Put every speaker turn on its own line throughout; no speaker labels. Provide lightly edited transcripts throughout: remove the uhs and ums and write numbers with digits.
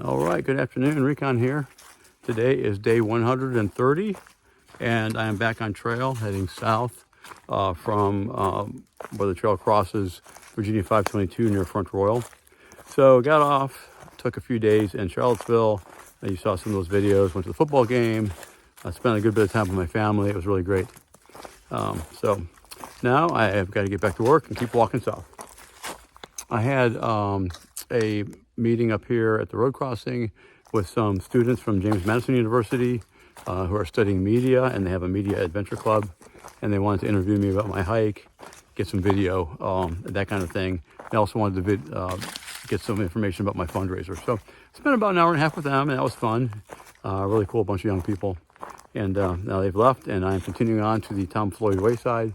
All right, good afternoon, Recon here. Today is day 130, and I am back on trail heading south from where the trail crosses Virginia 522 near Front Royal. So got off, took a few days in Charlottesville. You saw some of those videos, went to the football game. I spent a good bit of time with my family. It was really great. So now I have got to get back to work and keep walking south. I had a meeting up here at the road crossing with some students from James Madison University who are studying media, and they have a media adventure club, and they wanted to interview me about my hike, get some video, that kind of thing. They also wanted to get some information about my fundraiser. So I spent about an hour and a half with them, and that was fun. Really cool bunch of young people. And now they've left, and I'm continuing on to the Tom Floyd Wayside,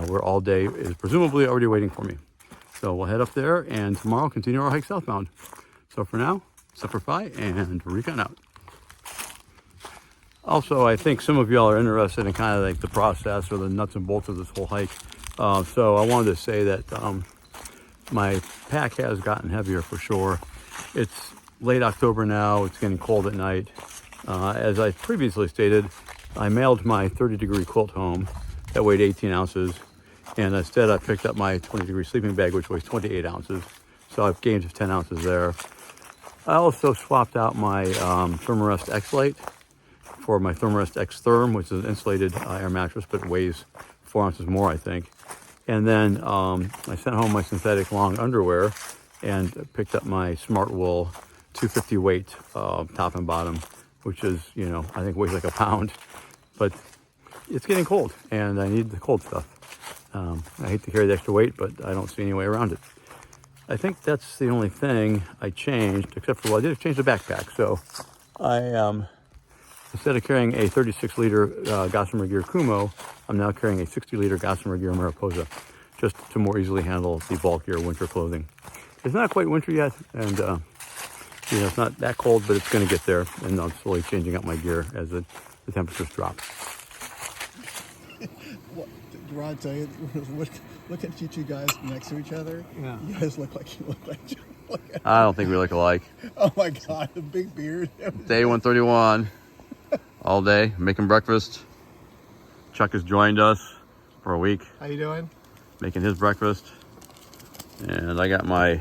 where all day is presumably already waiting for me. So we'll head up there, and tomorrow continue our hike southbound. So for now, Semper Fi and Recon out. Also, I think some of y'all are interested in kind of like the process or the nuts and bolts of this whole hike. So I wanted to say that my pack has gotten heavier for sure. It's late October now. It's getting cold at night. As I previously stated, I mailed my 30-degree quilt home that weighed 18 ounces. And instead, I picked up my 20-degree sleeping bag, which weighs 28 ounces. So I've gained 10 ounces there. I also swapped out my Thermarest X-Lite for my Thermarest X-Therm, which is an insulated air mattress, but it weighs 4 ounces more, I think. And then I sent home my synthetic long underwear and picked up my Smart Wool 250 weight top and bottom, which is, I think weighs like a pound. But it's getting cold, and I need the cold stuff. I hate to carry the extra weight, but I don't see any way around it. I think that's the only thing I changed, except for, well, I did change the backpack. So I, instead of carrying a 36-liter Gossamer Gear Kumo, I'm now carrying a 60-liter Gossamer Gear Mariposa, just to more easily handle the bulkier winter clothing. It's not quite winter yet, and it's not that cold, but it's going to get there, and I'm slowly changing out my gear as the temperatures drop.
Rod, tell you, looking at you two guys next to each other, yeah. You guys look like each other.
I don't think we look alike.
Oh my God, a big beard.
Day 131, all day, making breakfast. Chuck has joined us for a week.
How you doing?
Making his breakfast. And I got my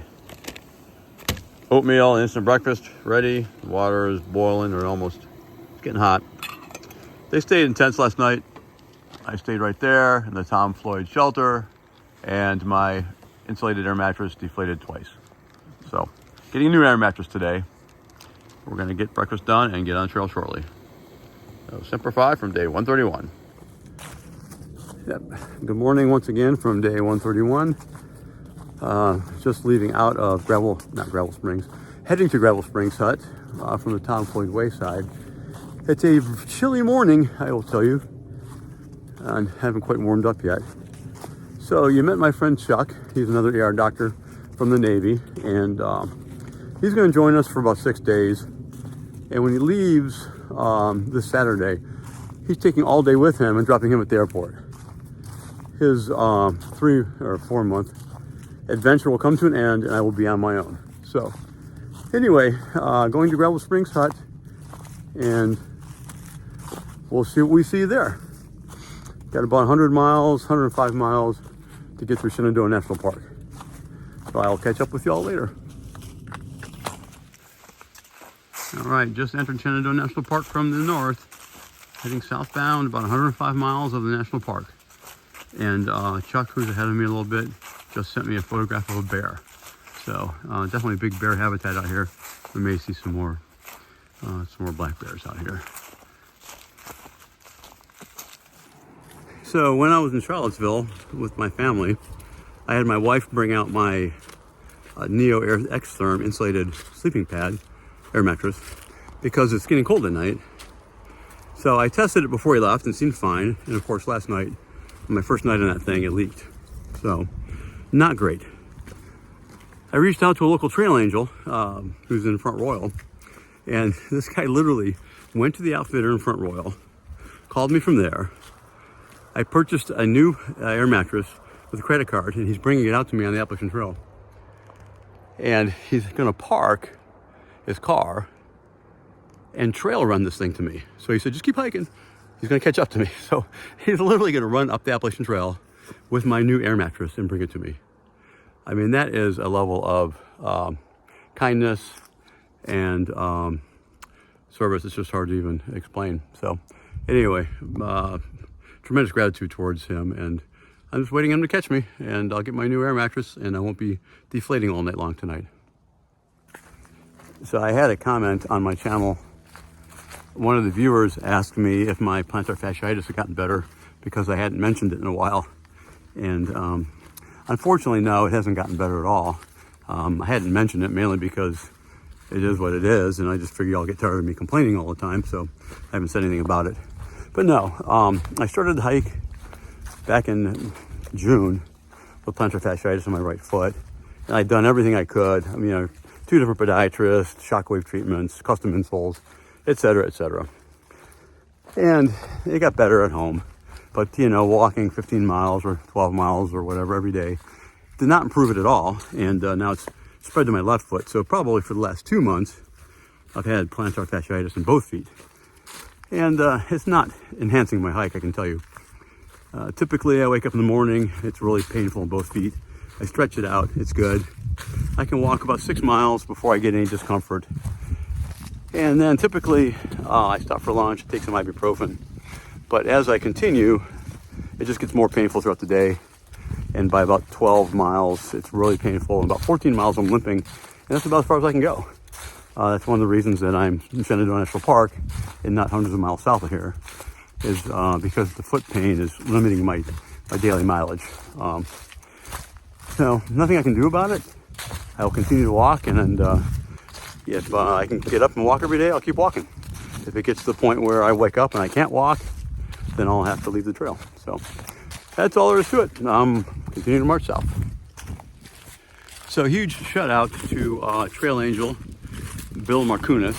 oatmeal and instant breakfast ready. The water is boiling, or almost getting hot. They stayed in tents last night. I stayed right there in the Tom Floyd shelter, and my insulated air mattress deflated twice. So, getting a new air mattress today. We're going to get breakfast done and get on trail shortly. So, Semper Fi from day 131. Yep. Good morning once again from day 131. Just leaving out of heading to Gravel Springs Hut from the Tom Floyd Wayside. It's a chilly morning, I will tell you. And haven't quite warmed up yet. So you met my friend Chuck. He's another ER doctor from the Navy, and he's going to join us for about 6 days. And when he leaves this Saturday, he's taking all day with him and dropping him at the airport. His 3 or 4 month adventure will come to an end, and I will be on my own. So anyway, going to Gravel Springs Hut, and we'll see what we see there. Got about 100 miles, 105 miles to get through Shenandoah National Park. So I'll catch up with y'all later. All right, just entered Shenandoah National Park from the north, heading southbound about 105 miles of the national park. And Chuck, who's ahead of me a little bit, just sent me a photograph of a bear. So definitely big bear habitat out here. We may see some more black bears out here. So when I was in Charlottesville with my family, I had my wife bring out my Neo Air X-Therm insulated sleeping pad, air mattress, because it's getting cold at night. So I tested it before he left and it seemed fine. And of course last night, my first night on that thing, it leaked. So not great. I reached out to a local trail angel who's in Front Royal, and this guy literally went to the outfitter in Front Royal, called me from there. I purchased a new air mattress with a credit card, and he's bringing it out to me on the Appalachian Trail. And he's going to park his car and trail run this thing to me. So he said, just keep hiking. He's going to catch up to me. So he's literally going to run up the Appalachian Trail with my new air mattress and bring it to me. I mean, that is a level of kindness and service. It's just hard to even explain. So anyway, tremendous gratitude towards him. And I'm just waiting him to catch me. And I'll get my new air mattress and I won't be deflating all night long tonight. So I had a comment on my channel. One of the viewers asked me if my plantar fasciitis had gotten better because I hadn't mentioned it in a while. And unfortunately, no, it hasn't gotten better at all. I hadn't mentioned it mainly because it is what it is, and I just figure y'all get tired of me complaining all the time, so I haven't said anything about it. But no, I started the hike back in June with plantar fasciitis in my right foot, and I'd done everything I could. I mean, 2 different podiatrists, shockwave treatments, custom insoles, etc., etc. And it got better at home. But, walking 15 miles or 12 miles or whatever every day did not improve it at all. And now it's spread to my left foot. So probably for the last 2 months, I've had plantar fasciitis in both feet. And it's not enhancing my hike, I can tell you. Typically, I wake up in the morning. It's really painful in both feet. I stretch it out. It's good. I can walk about 6 miles before I get any discomfort. And then typically, I stop for lunch, take some ibuprofen. But as I continue, it just gets more painful throughout the day. And by about 12 miles, it's really painful. And about 14 miles, I'm limping. And that's about as far as I can go. That's one of the reasons that I'm in Shenandoah National Park and not hundreds of miles south of here, is because the foot pain is limiting my daily mileage. So nothing I can do about it. I'll continue to walk, and if I can get up and walk every day, I'll keep walking. If it gets to the point where I wake up and I can't walk, then I'll have to leave the trail. So that's all there is to it. Continue to march south. So huge shout out to Trail Angel Bill Marcunas,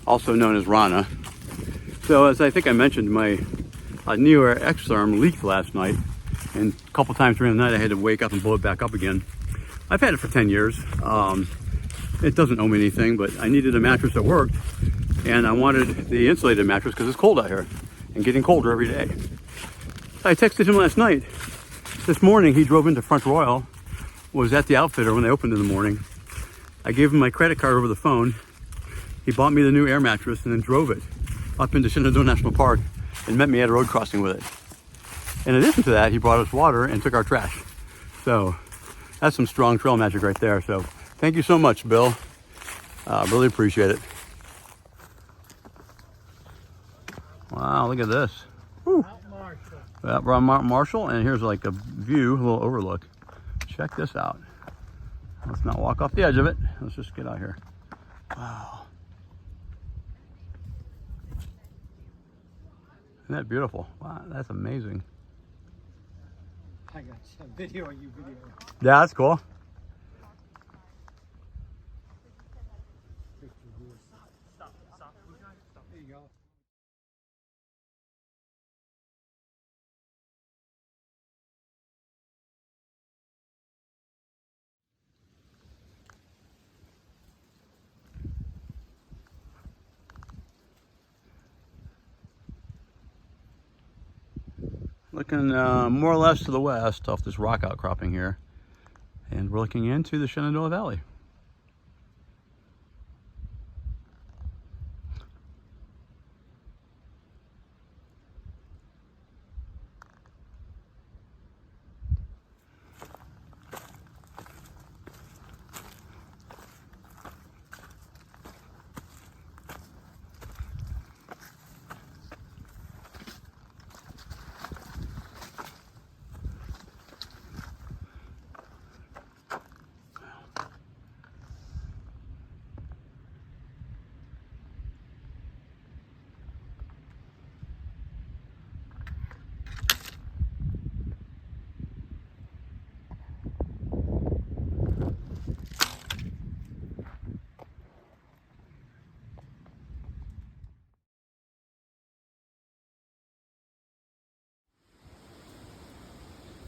also known as Rana. So as I think I mentioned, my knee or X arm leaked last night, and a couple times during the night I had to wake up and blow it back up again. I've had it for 10 years. It doesn't owe me anything, but I needed a mattress that worked, and I wanted the insulated mattress because it's cold out here and getting colder every day. I texted him last night. This morning he drove into Front Royal, was at the outfitter when they opened in the morning. I gave him my credit card over the phone. He bought me the new air mattress and then drove it up into Shenandoah National Park and met me at a road crossing with it. In addition to that, he brought us water and took our trash. So that's some strong trail magic right there. So thank you so much, Bill. Really appreciate it. Wow, look at this. Woo. Well, we're on Mount Marshall, and here's like a view, a little overlook. Check this out. Let's not walk off the edge of it. Let's just get out here. Wow. Isn't that beautiful? Wow, that's amazing.
I got some video on you video.
Yeah, that's cool.
Stop. There you go.
Looking more or less to the west off this rock outcropping here. And we're looking into the Shenandoah Valley.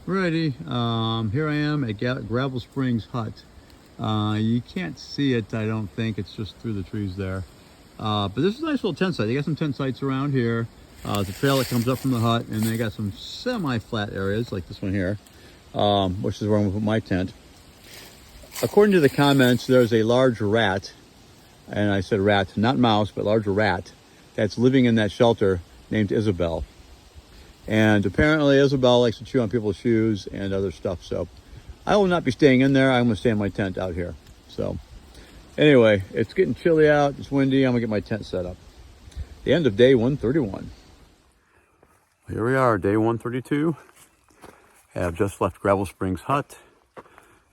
Alrighty, here I am at Gravel Springs Hut You can't see it, I don't think. It's just through the trees there. But this is a nice little tent site. They got some tent sites around here. There's a trail that comes up from the hut, and they got some semi-flat areas like this one here, which is where I'm gonna put my tent. According to the comments, there's a large rat, and I said rat, not mouse, but large rat, that's living in that shelter named Isabel. And apparently Isabel likes to chew on people's shoes and other stuff, so I will not be staying in there. I'm gonna stay in my tent out here. So anyway, it's getting chilly out, it's windy. I'm gonna get my tent set up. The end of day 131. Here we are, day 132. Have just left Gravel Springs Hut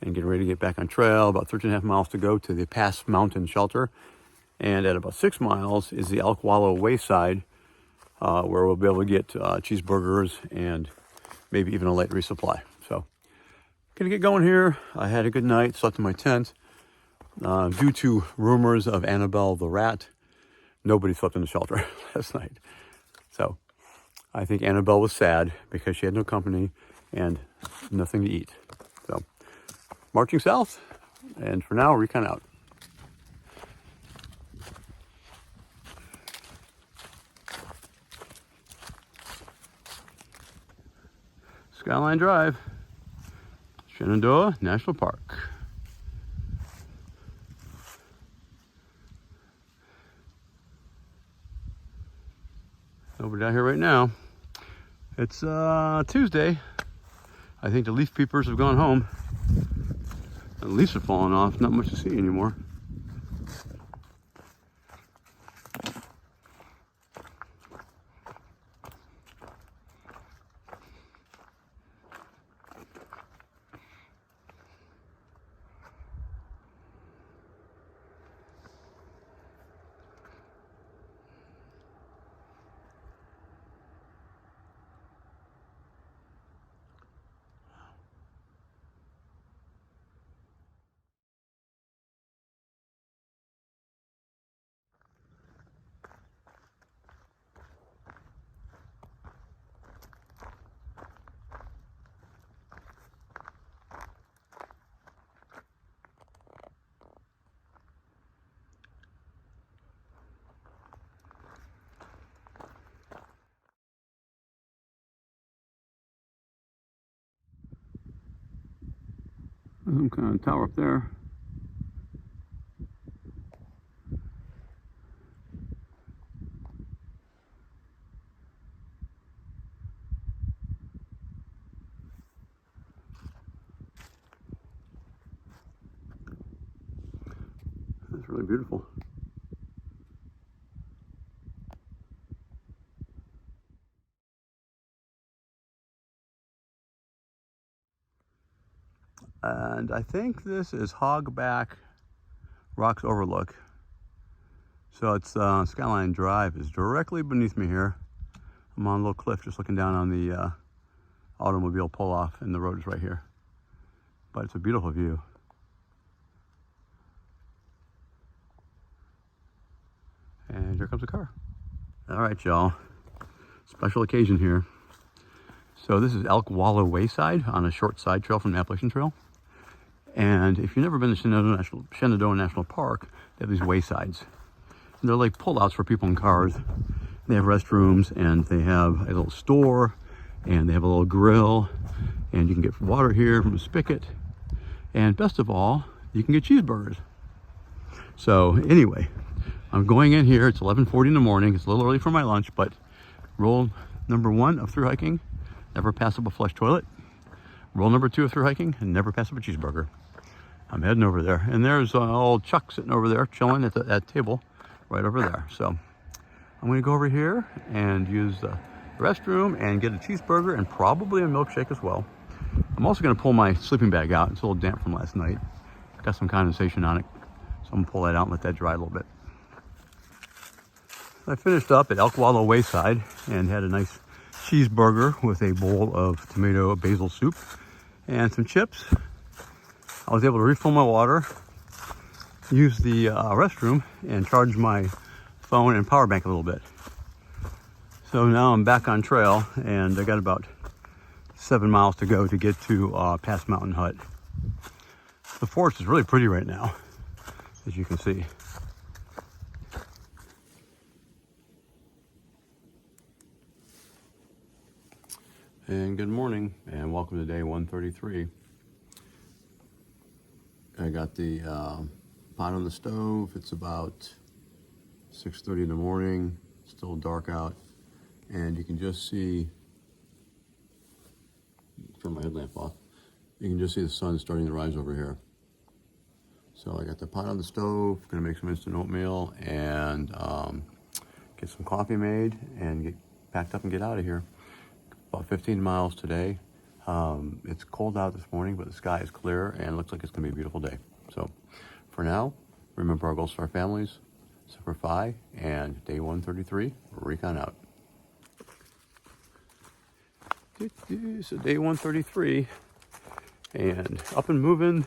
and getting ready to get back on trail. About 13.5 miles to go to the Pass Mountain Shelter. And at about 6 miles is the Elk Wallow Wayside, where we'll be able to get cheeseburgers and maybe even a light resupply. So, gonna get going here. I had a good night, slept in my tent. Due to rumors of Annabelle the rat, nobody slept in the shelter last night. So, I think Annabelle was sad because she had no company and nothing to eat. So, marching south, and for now, Recon out. Skyline Drive, Shenandoah National Park. Nobody out here right now. It's Tuesday. I think the leaf peepers have gone home. The leaves are falling off, not much to see anymore. Some kind of tower up there. That's really beautiful. And I think this is Hogback Rocks Overlook. So it's Skyline Drive is directly beneath me here. I'm on a little cliff just looking down on the automobile pull-off, and the road is right here. But it's a beautiful view. And here comes a car. All right, y'all. Special occasion here. So this is Elk Wallow Wayside on a short side trail from the Appalachian Trail. And if you've never been to Shenandoah National Park, they have these waysides. And they're like pullouts for people in cars. They have restrooms, and they have a little store, and they have a little grill, and you can get water here from a spigot. And best of all, you can get cheeseburgers. So anyway, I'm going in here. It's 11:40 in the morning. It's a little early for my lunch, but rule number 1 of through hiking, never pass up a flush toilet. Rule number 2 of through hiking, and never pass up a cheeseburger. I'm heading over there, and there's old Chuck sitting over there chilling at that table right over there. So I'm going to go over here and use the restroom and get a cheeseburger and probably a milkshake as well. I'm also going to pull my sleeping bag out. It's a little damp from last night. Got some condensation on it, so I'm going to pull that out and let that dry a little bit. I finished up at Elk Wallow Wayside and had a nice cheeseburger with a bowl of tomato basil soup and some chips. I was able to refill my water, use the restroom, and charge my phone and power bank a little bit. So now I'm back on trail, and I got about 7 miles to go to get to Pass Mountain Hut. The forest is really pretty right now, as you can see. And good morning, and welcome to day 133. I got the pot on the stove. It's about 6:30 in the morning, still dark out, and you can just see, turn my headlamp off, you can just see the sun starting to rise over here. So I got the pot on the stove, gonna make some instant oatmeal and get some coffee made and get packed up and get out of here. About 15 miles today. It's cold out this morning, but the sky is clear and it looks like it's gonna be a beautiful day. So for now, remember our Gold Star families, Super Phi, and day 133, Recon out. So day 133, and up and moving.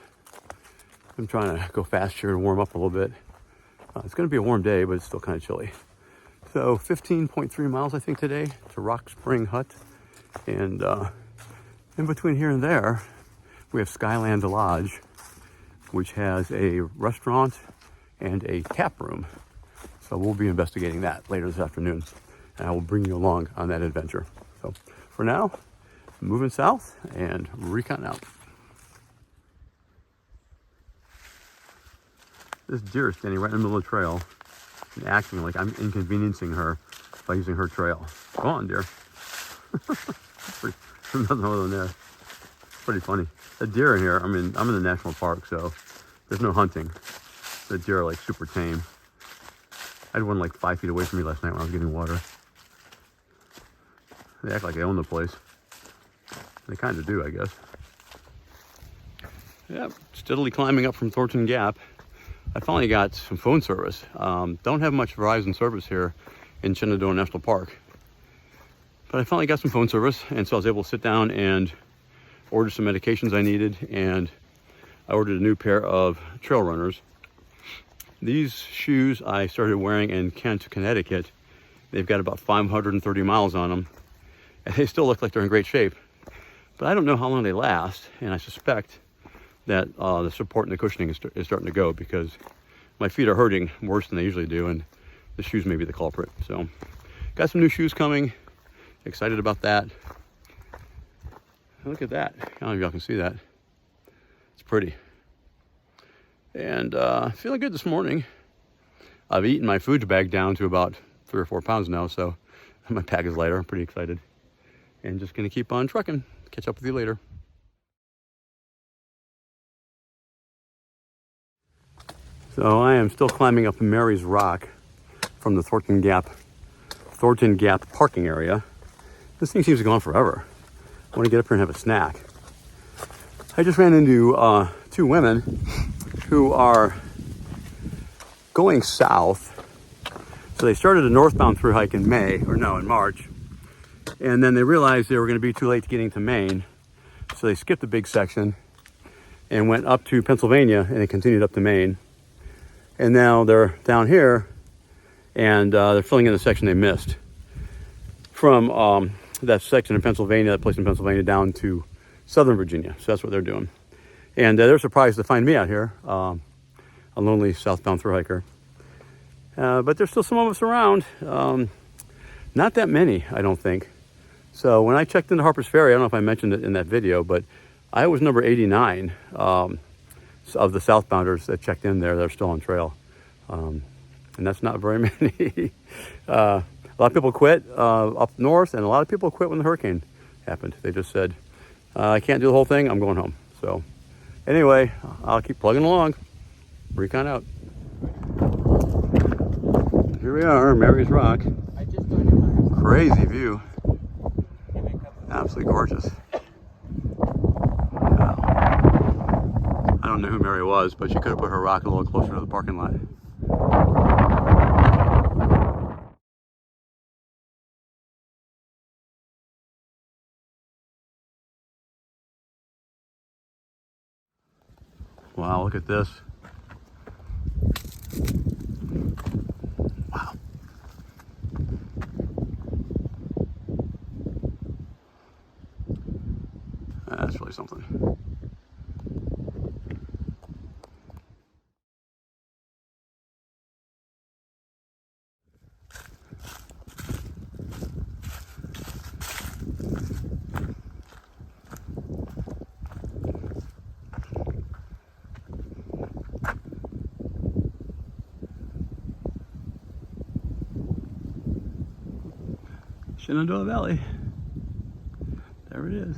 I'm trying to go fast here and warm up a little bit. It's going to be a warm day, but it's still kind of chilly. So 15.3 miles, I think, today to Rock Spring Hut. And in between here and there, we have Skyland Lodge, which has a restaurant and a tap room. So we'll be investigating that later this afternoon. And I will bring you along on that adventure. So for now, moving south and Recon out. This deer is standing right in the middle of the trail and acting like I'm inconveniencing her by using her trail. Go on, deer. There's nothing other than there. Pretty funny. The deer in here, I'm in the national park, so there's no hunting. The deer are like super tame. I had one like 5 feet away from me last night when I was getting water. They act like they own the place. They kind of do, I guess. Yeah, steadily climbing up from Thornton Gap. I finally got some phone service. Don't have much Verizon service here in Shenandoah National Park. But I finally got some phone service, and so I was able to sit down and order some medications I needed, and I ordered a new pair of trail runners. These shoes I started wearing in Kent, Connecticut. They've got about 530 miles on them, and they still look like they're in great shape. But I don't know how long they last, and I suspect that the support and the cushioning is starting to go because my feet are hurting worse than they usually do, and the shoes may be the culprit. So got some new shoes coming. Excited about that. Look at that. I don't know if y'all can see that. It's pretty. And feeling good this morning. I've eaten my food bag down to about 3 or 4 pounds now, so my pack is lighter. I'm pretty excited. And just gonna keep on trucking. Catch up with you later. So I am still climbing up Mary's Rock from the Thornton Gap parking area. This thing seems to go on forever. I want to get up here and have a snack. I just ran into 2 women who are going south. So they started a northbound through hike in March. And then they realized they were going to be too late getting to Maine. So they skipped the big section and went up to Pennsylvania, and they continued up to Maine. And now they're down here, and they're filling in the section they missed. From that section in Pennsylvania, that place in Pennsylvania, down to Southern Virginia. So that's what they're doing. And they're surprised to find me out here, a lonely southbound thru hiker. But there's still some of us around. Not that many, I don't think. So when I checked into Harper's Ferry, I don't know if I mentioned it in that video, but I was number 89 of the southbounders that checked in there that are still on trail. And that's not very many. A lot of people quit up north, and a lot of people quit when the hurricane happened. They just said, I can't do the whole thing, I'm going home. So anyway, I'll keep plugging along. Recon out. Here we are, Mary's Rock. Crazy view. Absolutely gorgeous. Yeah. I don't know who Mary was, but she could have put her rock a little closer to the parking lot. Wow, look at this. Wow. That's really something. Shenandoah Valley. There it is.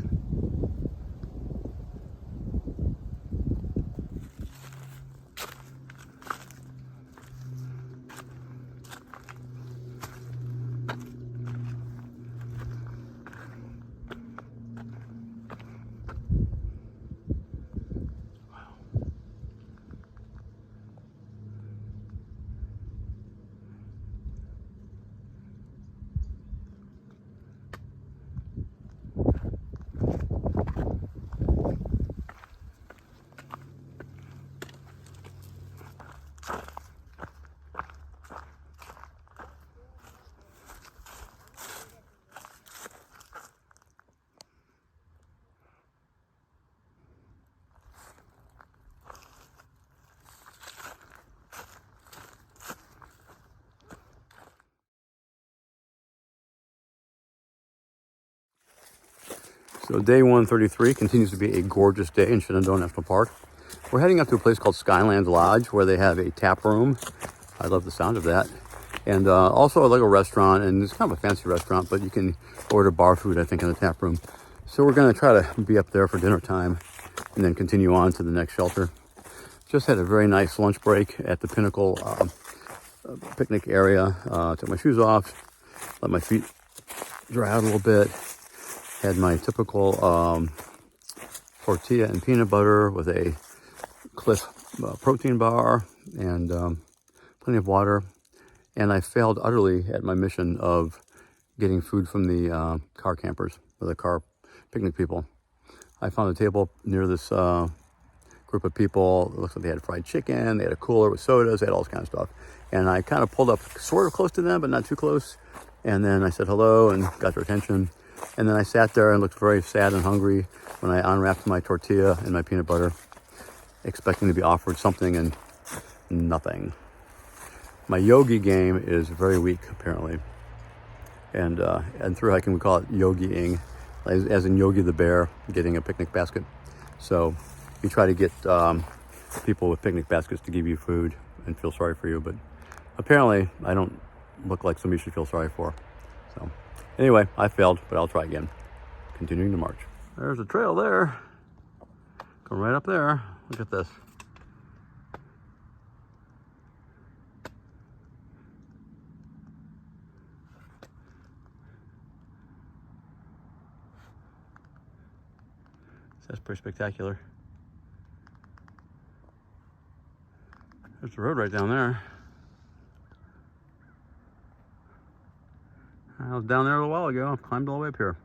So day 133 continues to be a gorgeous day in Shenandoah National Park. We're heading up to a place called Skyland Lodge where they have a tap room. I love the sound of that. And also like a restaurant, and it's kind of a fancy restaurant, but you can order bar food, I think, in the tap room. So we're gonna try to be up there for dinner time and then continue on to the next shelter. Just had a very nice lunch break at the Pinnacle picnic area. Took my shoes off, let my feet dry out a little bit. Had my typical tortilla and peanut butter with a Cliff protein bar and plenty of water. And I failed utterly at my mission of getting food from the car campers, or the car picnic people. I found a table near this group of people. It looks like they had fried chicken, they had a cooler with sodas, they had all this kind of stuff. And I kind of pulled up sort of close to them, but not too close. And then I said hello and got their attention. And then I sat there and looked very sad and hungry when I unwrapped my tortilla and my peanut butter, expecting to be offered something, and nothing. My yogi game is very weak, apparently. And through hiking, we call it yogiing, as in Yogi the Bear getting a picnic basket. So you try to get people with picnic baskets to give you food and feel sorry for you, but apparently I don't look like somebody you should feel sorry for. So anyway, I failed, but I'll try again. Continuing to march. There's a trail there. Go right up there. Look at this. That's pretty spectacular. There's the road right down there. I was down there a little while ago. I've climbed all the way up here.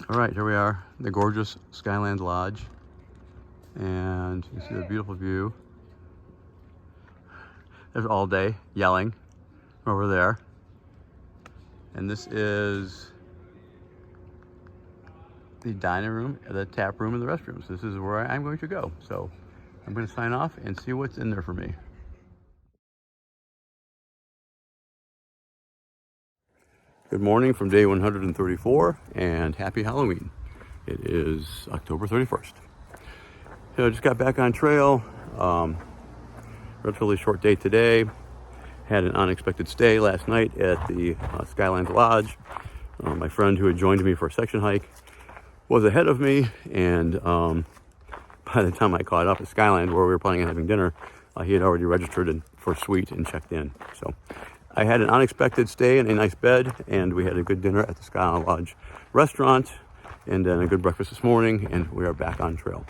All right, here we are, the gorgeous Skyland Lodge. And you see the beautiful view. There's All Day yelling over there. And this is the dining room, the tap room, and the restrooms. This is where I'm going to go. So I'm going to sign off and see what's in there for me. Good morning from day 134 and happy Halloween. It is October 31st. So I just got back on trail. Relatively short day today. Had an unexpected stay last night at the Skyland Lodge. My friend who had joined me for a section hike was ahead of me, and by the time I caught up at Skyland, where we were planning on having dinner, he had already registered for suite and checked in. So I had an unexpected stay in a nice bed, and we had a good dinner at the Skyland Lodge restaurant, and then a good breakfast this morning, and we are back on trail.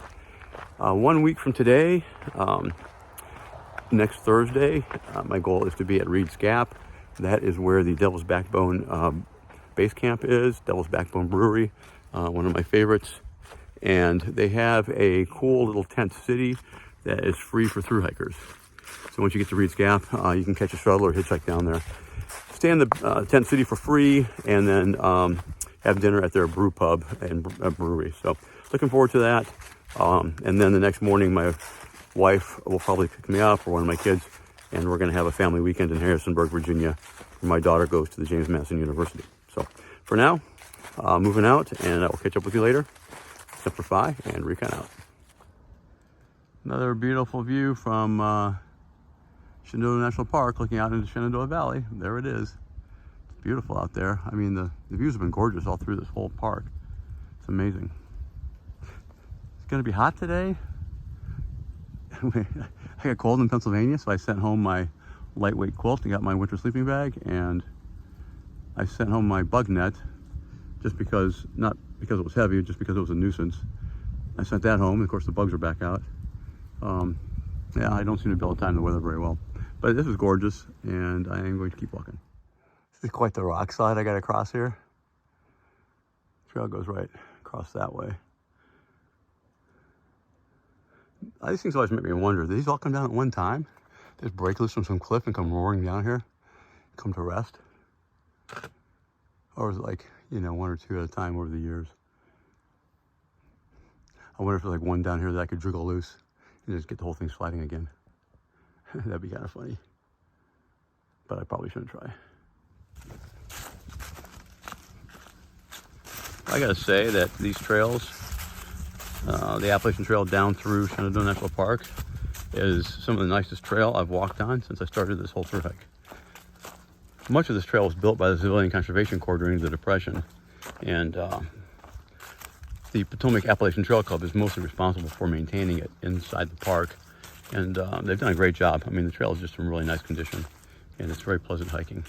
1 week from today, next Thursday, my goal is to be at Reed's Gap. That is where the Devil's Backbone base camp is, Devil's Backbone Brewery, one of my favorites. And they have a cool little tent city that is free for thru hikers. So once you get to Reed's Gap, you can catch a shuttle or hitchhike down there. Stay in the tent city for free, and then have dinner at their brew pub and brewery. So looking forward to that. And then the next morning, my wife will probably pick me up, or one of my kids, and we're going to have a family weekend in Harrisonburg, Virginia, where my daughter goes to the James Madison University. So for now, moving out, and I will catch up with you later. Simplify and Recon out. Another beautiful view from Shenandoah National Park, looking out into Shenandoah Valley. There it is. It's beautiful out there. I mean, the views have been gorgeous all through this whole park. It's amazing. It's going to be hot today. I got cold in Pennsylvania, so I sent home my lightweight quilt and got my winter sleeping bag, and I sent home my bug net just because, not because it was heavy, just because it was a nuisance. I sent that home, and of course the bugs are back out. Yeah, I don't seem to be able to time the weather very well. But this is gorgeous, and I am going to keep walking. This is quite the rock slide I got to cross here. Trail goes right across that way. These things always make me wonder, do these all come down at one time? They just break loose from some cliff and come roaring down here, come to rest? Or is it like, you know, one or two at a time over the years? I wonder if there's like one down here that I could jiggle loose and just get the whole thing sliding again. That'd be kind of funny. But I probably shouldn't try. I gotta say that these trails, the Appalachian Trail down through Shenandoah National Park, is some of the nicest trail I've walked on since I started this whole thru hike. Much of this trail was built by the Civilian Conservation Corps during the Depression, and the Potomac Appalachian Trail Club is mostly responsible for maintaining it inside the park, and they've done a great job. I mean, the trail is just in really nice condition, and it's very pleasant hiking.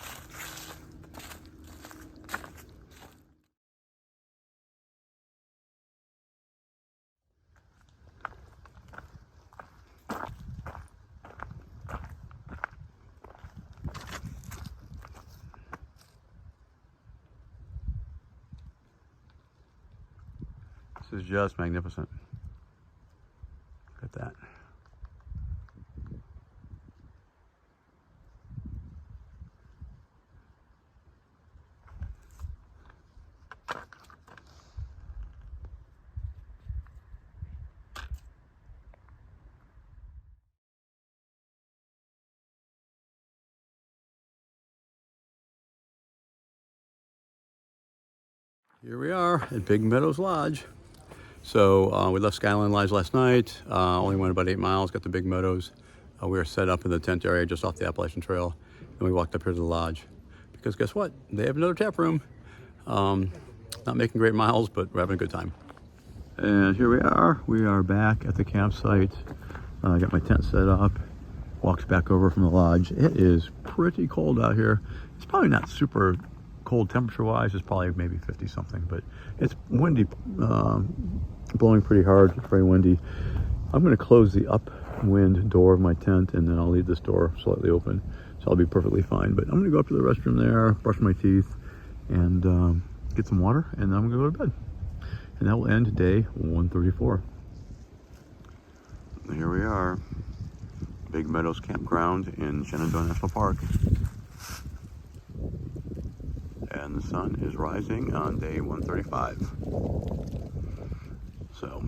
This is just magnificent. Look at that. Here we are at Big Meadows Lodge. So we left Skyland Lodge last night, only went about 8 miles, got to Big Meadows. We were set up in the tent area just off the Appalachian Trail, and we walked up here to the lodge. Because guess what? They have another tap room. Not making great miles, but we're having a good time. And here we are. We are back at the campsite. I got my tent set up, walked back over from the lodge. It is pretty cold out here. It's probably not super cold temperature wise. It's probably maybe 50 something, but it's windy, blowing pretty hard. It's very windy. I'm going to close the upwind door of my tent, and then I'll leave this door slightly open, so I'll be perfectly fine. But I'm going to go up to the restroom there, brush my teeth, and get some water, and then I'm going to go to bed. And that will end day 134. Here we are, Big Meadows Campground in Shenandoah National Park. And the sun is rising on day 135. So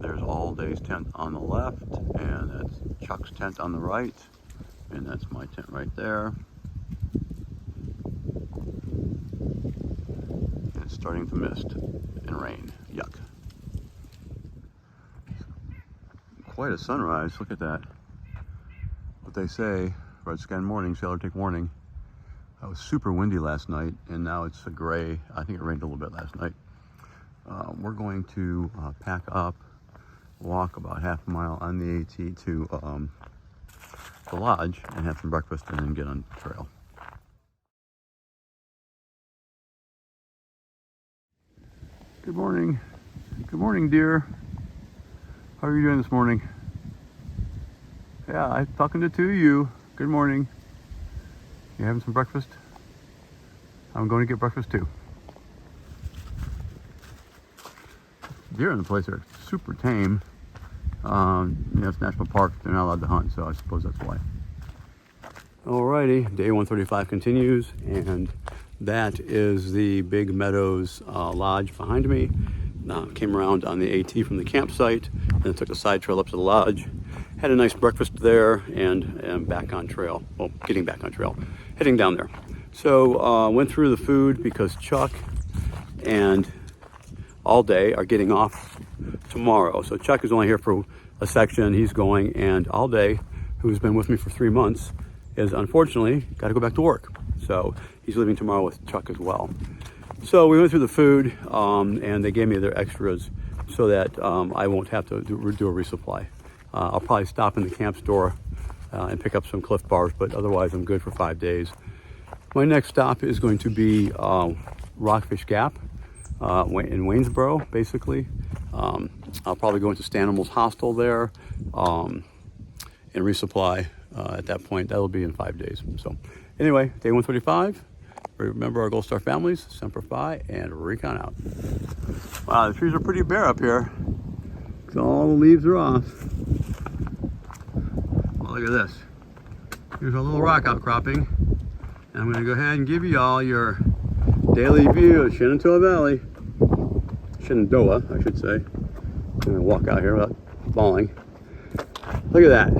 there's All Day's tent on the left, and that's Chuck's tent on the right, and that's my tent right there. And it's starting to mist and rain. Yuck. Quite a sunrise. Look at that. What they say, red sky morning, sailor take warning. It was super windy last night, and now it's a gray. I think it rained a little bit last night. We're going to pack up, walk about half a mile on the AT to the lodge and have some breakfast, and then get on the trail. Good morning. Good morning, dear. How are you doing this morning? Yeah, I'm talking to two of you. Good morning. You having some breakfast? I'm going to get breakfast too. Deer in the place are super tame. You know, it's national park. They're not allowed to hunt, so I suppose that's why. Alrighty, day 135 continues, and that is the Big Meadows Lodge behind me. Came around on the AT from the campsite, and took a side trail up to the lodge, had a nice breakfast there, and am back on trail. Well, getting back on trail, heading down there. So went through the food because Chuck and All Day are getting off tomorrow. So Chuck is only here for a section. He's going, and All Day, who's been with me for 3 months, is unfortunately got to go back to work. So he's leaving tomorrow with Chuck as well. So we went through the food, and they gave me their extras so that I won't have to do a resupply. I'll probably stop in the camp store and pick up some Cliff Bars, but otherwise I'm good for 5 days. My next stop is going to be Rockfish Gap in Waynesboro, basically. I'll probably go into Stanimal's Hostel there and resupply at that point. That'll be in 5 days. So anyway, day 135. Remember our Gold Star families, Semper Fi, and Recon out. Wow, the trees are pretty bare up here. So all the leaves are off. Well, look at this. Here's our little rock outcropping. And I'm going to go ahead and give you all your daily view of Shenandoah Valley. Shenandoah, I should say. I'm going to walk out here without falling. Look at that.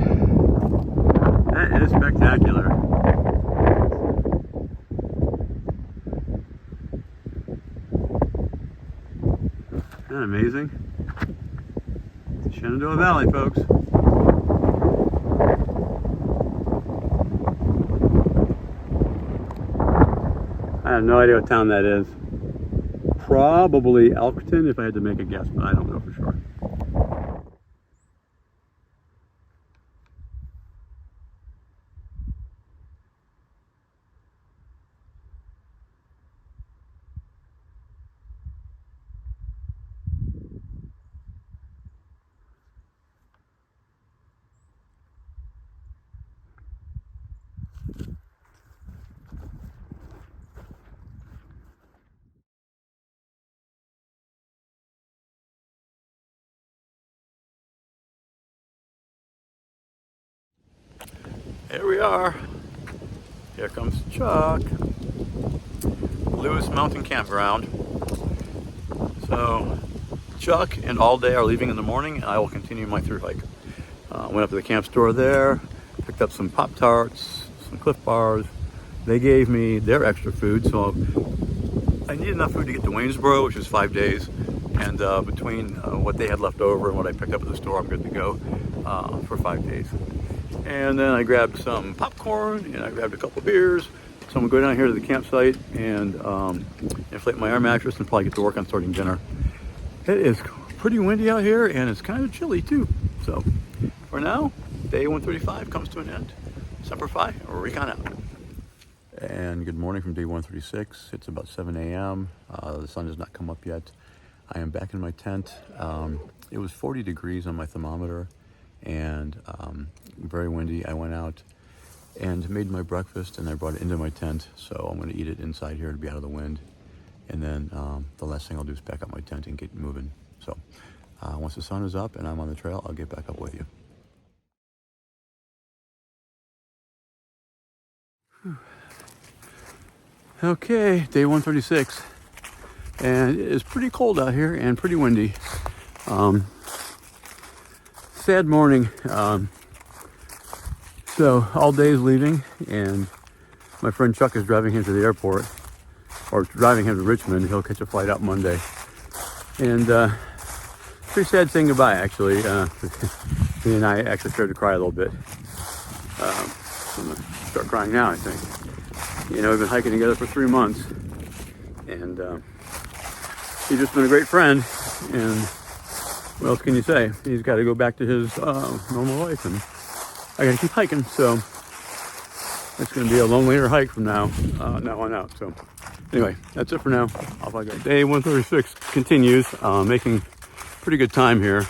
That is spectacular. Isn't that amazing? Shenandoah Valley, folks. I have no idea what town that is. Probably Elkton if I had to make a guess, but I don't know for sure. Here we are. Here comes Chuck. Lewis Mountain Campground. So Chuck and All Day are leaving in the morning, and I will continue my through hike. Went up to the camp store there, picked up some Pop-Tarts, some Cliff Bars. They gave me their extra food, so I need enough food to get to Waynesboro, which is 5 days. And between what they had left over and what I picked up at the store, I'm good to go for 5 days. And then I grabbed some popcorn, and I grabbed a couple beers. So I'm gonna go down here to the campsite and inflate my air mattress and probably get to work on starting dinner. It is pretty windy out here, and it's kind of chilly too. So for now, day 135 comes to an end. Semper Fi, Recon out. And good morning from day 136. It's about 7 a.m. The sun has not come up yet. I am back in my tent. It was 40 degrees on my thermometer, and very windy. I went out and made my breakfast, and I brought it into my tent, so I'm going to eat it inside here to be out of the wind. And then the last thing I'll do is pack up my tent and get moving. So once the sun is up and I'm on the trail, I'll get back up with you. Okay, day 136, and it is pretty cold out here and pretty windy. Sad morning. So All Day is leaving, and my friend Chuck is driving him to the airport, or driving him to Richmond. He'll catch a flight out Monday. And pretty sad saying goodbye, actually. He and I actually started to cry a little bit. I'm gonna start crying now, I think. You know, we've been hiking together for 3 months, and he's just been a great friend, and what else can you say? He's got to go back to his normal life, and I got to keep hiking, so it's going to be a lonelier hike from now on out. So anyway, that's it for now. Off I go. Day 136 continues, making pretty good time here.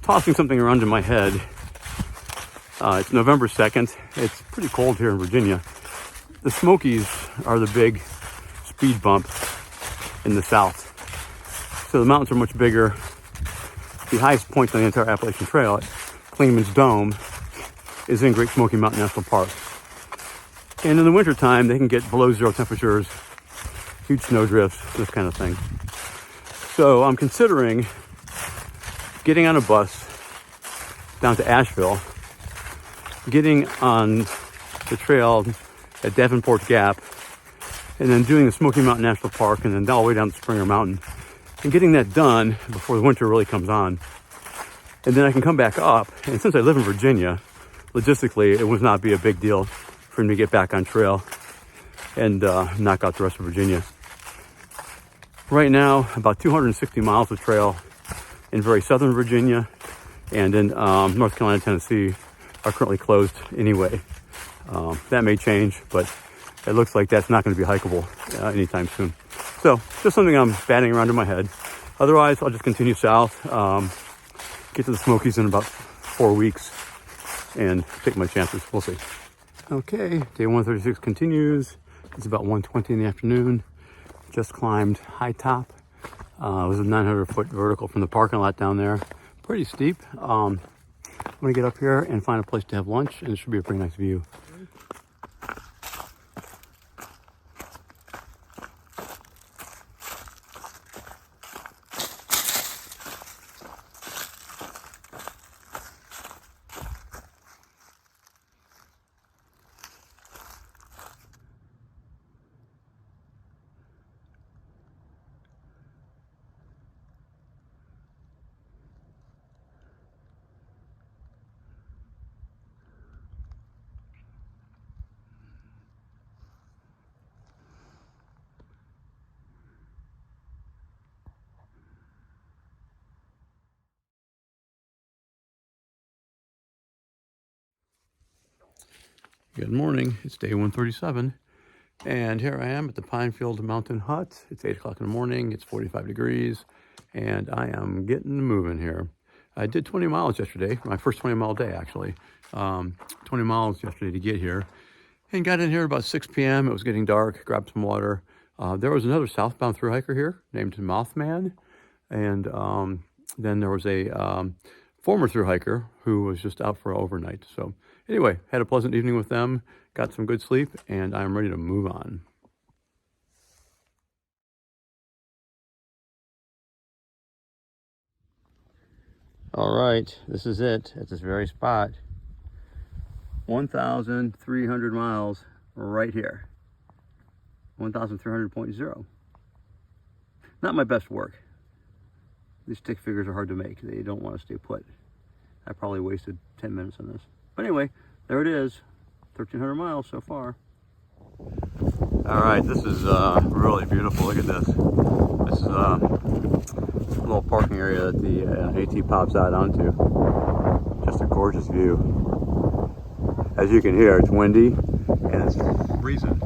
Tossing something around in my head. It's November 2nd. It's pretty cold here in Virginia. The Smokies are the big speed bump in the south. So the mountains are much bigger. The highest point on the entire Appalachian Trail at Clingman's Dome is in Great Smoky Mountain National Park. And in the wintertime, they can get below zero temperatures, huge snow drifts, this kind of thing. So I'm considering getting on a bus, down to Asheville, getting on the trail at Davenport Gap, and then doing the Smoky Mountain National Park, and then all the way down to Springer Mountain, and getting that done before the winter really comes on. And then I can come back up, and since I live in Virginia, logistically, it would not be a big deal for me to get back on trail and knock out the rest of Virginia. Right now, about 260 miles of trail in very southern Virginia and in North Carolina, Tennessee are currently closed anyway. That may change, but it looks like that's not going to be hikeable anytime soon. So just something I'm batting around in my head. Otherwise, I'll just continue south, get to the Smokies in about 4 weeks, and take my chances. We'll see. Okay, day 136 continues. It's about 1:20 in the afternoon. Just climbed High Top. It was a 900-foot vertical from the parking lot down there. Pretty steep. I'm gonna get up here and find a place to have lunch, and it should be a pretty nice view. Good morning. It's day 137, and here I am at the Pinefield Mountain Hut. It's 8 o'clock in the morning. It's 45 degrees, and I am getting moving here. I did 20 miles yesterday, my first 20-mile day, actually. 20 miles yesterday to get here, and got in here about 6 p.m. It was getting dark, grabbed some water. There was another southbound thru hiker here named Mothman, and then there was a former thru hiker who was just out for overnight. So anyway, had a pleasant evening with them, got some good sleep, and I'm ready to move on. All right, this is it at this very spot. 1,300 miles right here. 1,300.0. Not my best work. These stick figures are hard to make. They don't want to stay put. I probably wasted 10 minutes on this. But anyway, there it is. 1,300 miles so far. All right, this is really beautiful. Look at this. This is a little parking area that the AT pops out onto. Just a gorgeous view. As you can hear, it's windy and it's freezing.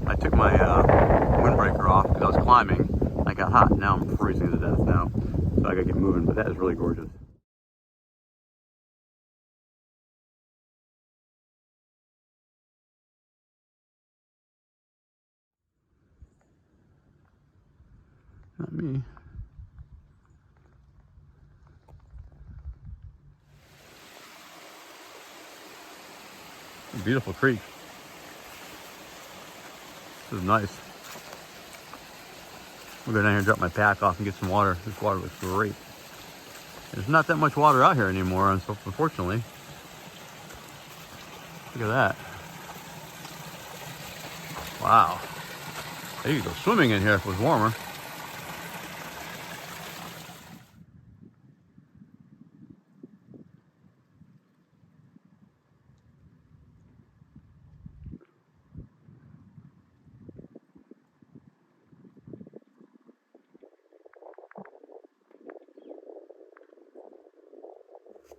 I took my windbreaker off because I was climbing. I got hot. Now I'm freezing to death now. So I gotta get moving, but that is really gorgeous. Not me. Beautiful creek. This is nice. We'll go down here and drop my pack off and get some water. This water looks great. There's not that much water out here anymore, unfortunately. Look at that. Wow. You could go swimming in here if it was warmer.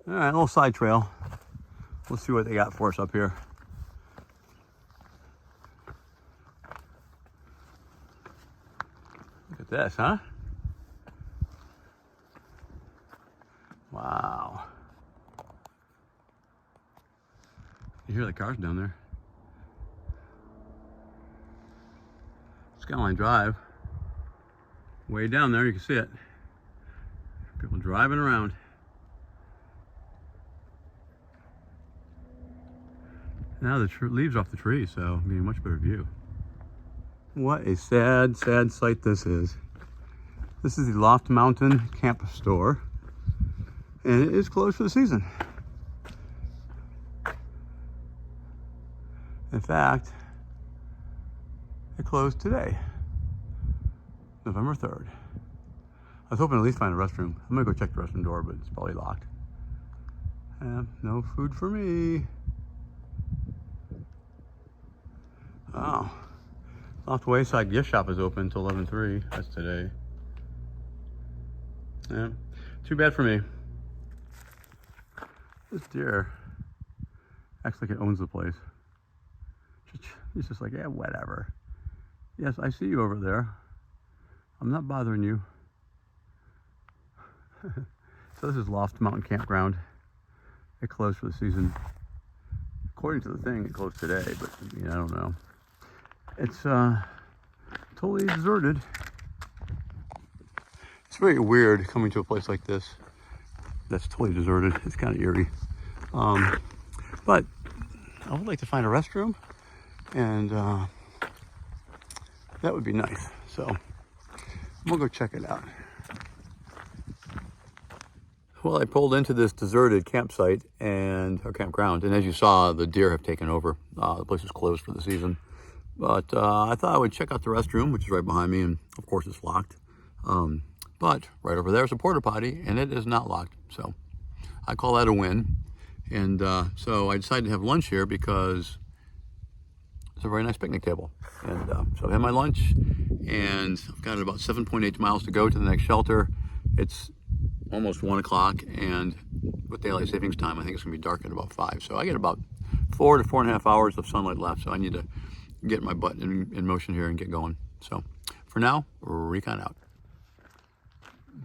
All right, a little side trail. Let's see what they got for us up here. Look at this, huh? Wow. You hear the cars down there. Skyline Drive. Way down there, you can see it. People driving around. Now the leaves off the tree, so it'll be a much better view. What a sad, sad sight this is. This is the Loft Mountain Camp Store, and it is closed for the season. In fact, it closed today, November 3rd. I was hoping to at least find a restroom. I'm gonna go check the restroom door, but it's probably locked. No food for me. Oh, Wallow Wayside gift shop is open until 11:03. That's today. Yeah, too bad for me. This deer acts like it owns the place. He's just like, yeah, whatever. Yes, I see you over there. I'm not bothering you. So this is Loft Mountain Campground. It closed for the season. According to the thing, it closed today, but I mean, I don't know. It's totally deserted. It's very weird coming to a place like this that's totally deserted. It's kind of eerie. But I would like to find a restroom, and that would be nice. So I'm gonna go check it out. Well, I pulled into this deserted campsite or campground, and as you saw, the deer have taken over. The place is closed for the season. But I thought I would check out the restroom, which is right behind me, and of course it's locked. But right over there is a porta potty, and it is not locked. So I call that a win. And so I decided to have lunch here because it's a very nice picnic table. And so I had my lunch, and I've got about 7.8 miles to go to the next shelter. It's almost 1 o'clock, and with daylight savings time, I think it's gonna be dark at about 5. So I get about 4 to 4.5 hours of sunlight left. So I need to get my butt in motion here and get going. So for now, Recon out.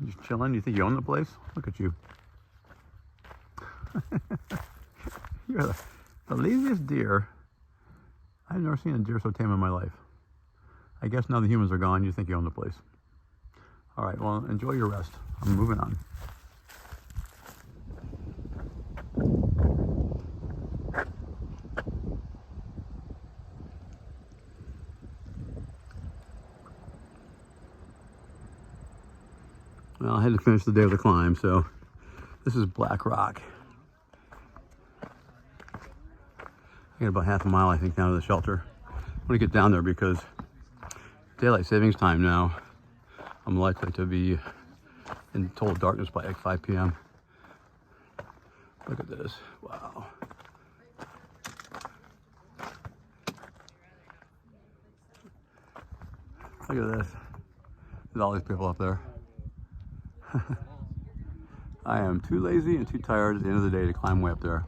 Just chilling. You think you own the place? Look at you. You're the laziest deer. I've never seen a deer so tame in my life. I guess now the humans are gone, you think you own the place. All right, well, enjoy your rest. I'm moving on. Well, I had to finish the day with a climb, so this is Black Rock. I got about half a mile, I think, down to the shelter. I want to get down there because daylight savings time now. I'm likely to be in total darkness by like 5 p.m. Look at this. Wow. Look at this. There's all these people up there. I am too lazy and too tired at the end of the day to climb way up there.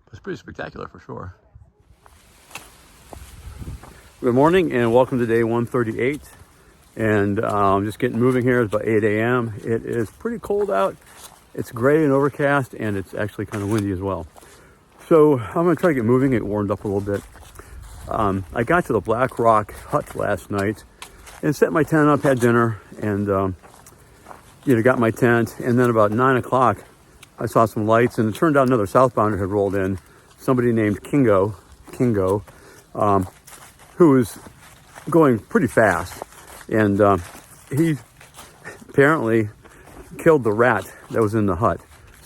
But it's pretty spectacular for sure. Good morning and welcome to day 138. And I'm just getting moving here. It's about 8 a.m. It is pretty cold out. It's gray and overcast, and it's actually kind of windy as well. So I'm gonna try to get moving, get warmed up a little bit. I got to the Black Rock hut last night and set my tent up, had dinner, and got my tent. And then about 9 o'clock, I saw some lights, and it turned out another southbounder had rolled in. Somebody named Kingo, who was going pretty fast. And he apparently killed the rat that was in the hut.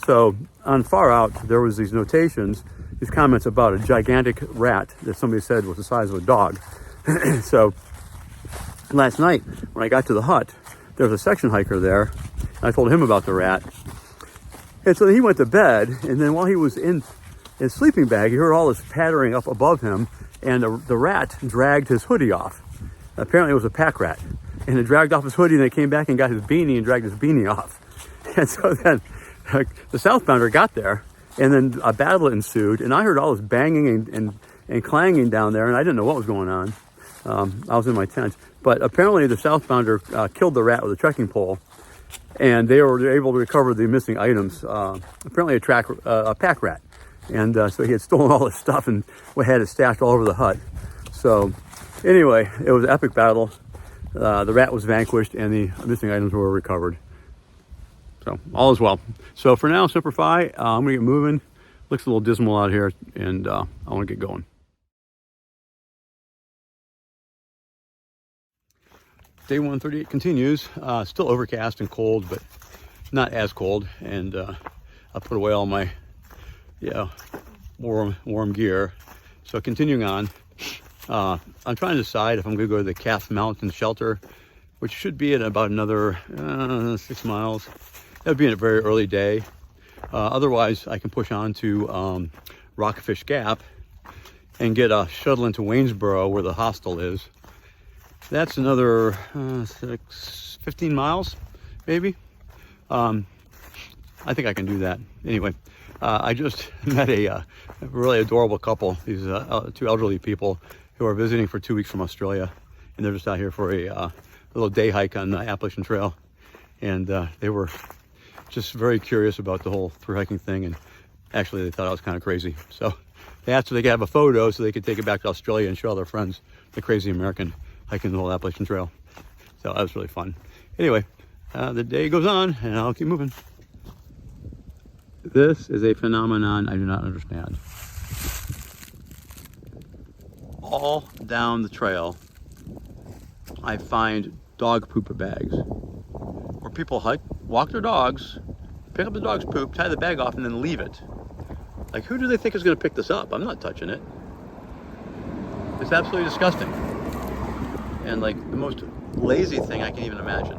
So on far out, there was these notations, these comments about a gigantic rat that somebody said was the size of a dog. So last night, when I got to the hut, there was a section hiker there. And I told him about the rat. And so he went to bed, and then while he was in his sleeping bag, he heard all this pattering up above him, and the rat dragged his hoodie off. Apparently it was a pack rat, and it dragged off his hoodie, and it came back and got his beanie and dragged his beanie off. And so then the southbounder got there, and then a battle ensued, and I heard all this banging and clanging down there, and I didn't know what was going on. I was in my tent, but apparently the southbounder killed the rat with a trekking pole, and they were able to recover the missing items. Apparently a pack rat, and so he had stolen all his stuff and had it stashed all over the hut. So anyway, it was an epic battle. The rat was vanquished, and the missing items were recovered. So all is well. So for now, Semper Fi. I'm gonna get moving. Looks a little dismal out here, and I want to get going. Day 138 continues. Still overcast and cold, but not as cold. And I put away all my warm gear. So continuing on, I'm trying to decide if I'm going to go to the Calf Mountain Shelter, which should be at about another 6 miles. That would be in a very early day. Otherwise, I can push on to Rockfish Gap and get a shuttle into Waynesboro, where the hostel is. That's another 15 miles, maybe. I think I can do that. Anyway, I just met a really adorable couple. These two elderly people who are visiting for 2 weeks from Australia, and they're just out here for a little day hike on the Appalachian Trail. And they were just very curious about the whole through hiking thing, and actually they thought I was kind of crazy. So they asked if they could have a photo so they could take it back to Australia and show all their friends the crazy American hiking the whole Appalachian Trail. So that was really fun. Anyway, the day goes on and I'll keep moving. This is a phenomenon I do not understand. All down the trail, I find dog poop bags where people walk their dogs, pick up the dog's poop, tie the bag off, and then leave it. Like, who do they think is going to pick this up? I'm not touching it. It's absolutely disgusting. And like the most lazy thing I can even imagine.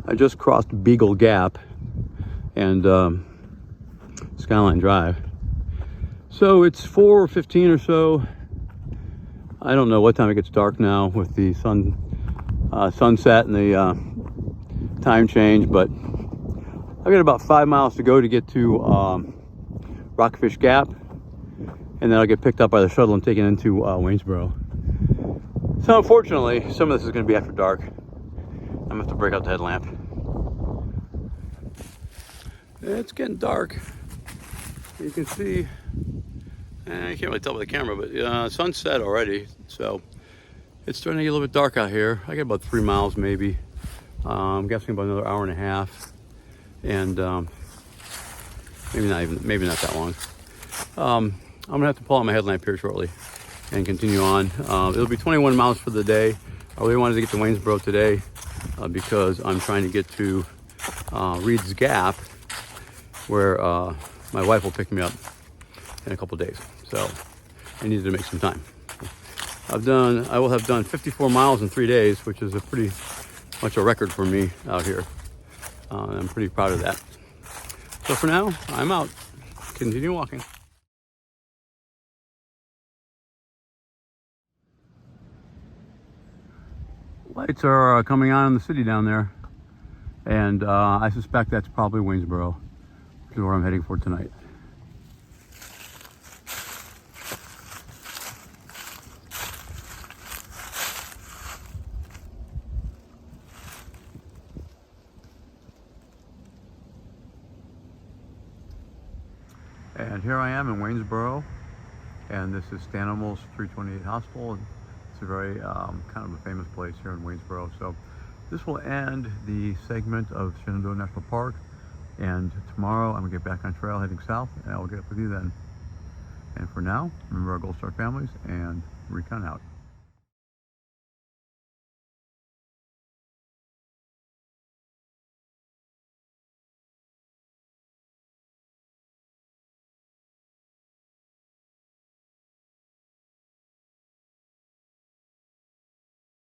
I just crossed Beagle Gap and Skyline Drive. So it's 4:15 or so. I don't know what time it gets dark now with the sunset and the time change, but I've got about 5 miles to go to get to Rockfish Gap, and then I'll get picked up by the shuttle and taken into Waynesboro. So unfortunately, some of this is going to be after dark. I'm gonna have to break out the headlamp. It's getting dark. You can see, you can't really tell by the camera, but sunset already. So it's starting to get a little bit dark out here. I got about 3 miles maybe. I'm guessing about another hour and a half, and maybe not that long. I'm gonna have to pull out my headlamp here shortly and continue on. It'll be 21 miles for the day. I really wanted to get to Waynesboro today because I'm trying to get to Reed's Gap, where my wife will pick me up in a couple days. So I needed to make some time. I will have done 54 miles in 3 days, which is a pretty much a record for me out here. I'm pretty proud of that. So for now, I'm out. Continue walking. Lights are coming on in the city down there, and I suspect that's probably Waynesboro, which is where I'm heading for tonight. And here I am in Waynesboro, and this is Stanimals 328 Hospital. It's a very kind of a famous place here in Waynesboro. So this will end the segment of Shenandoah National Park, and tomorrow I'm gonna get back on trail heading south, and I'll get up with you then. And for now, remember our Gold Star families, and Recon out.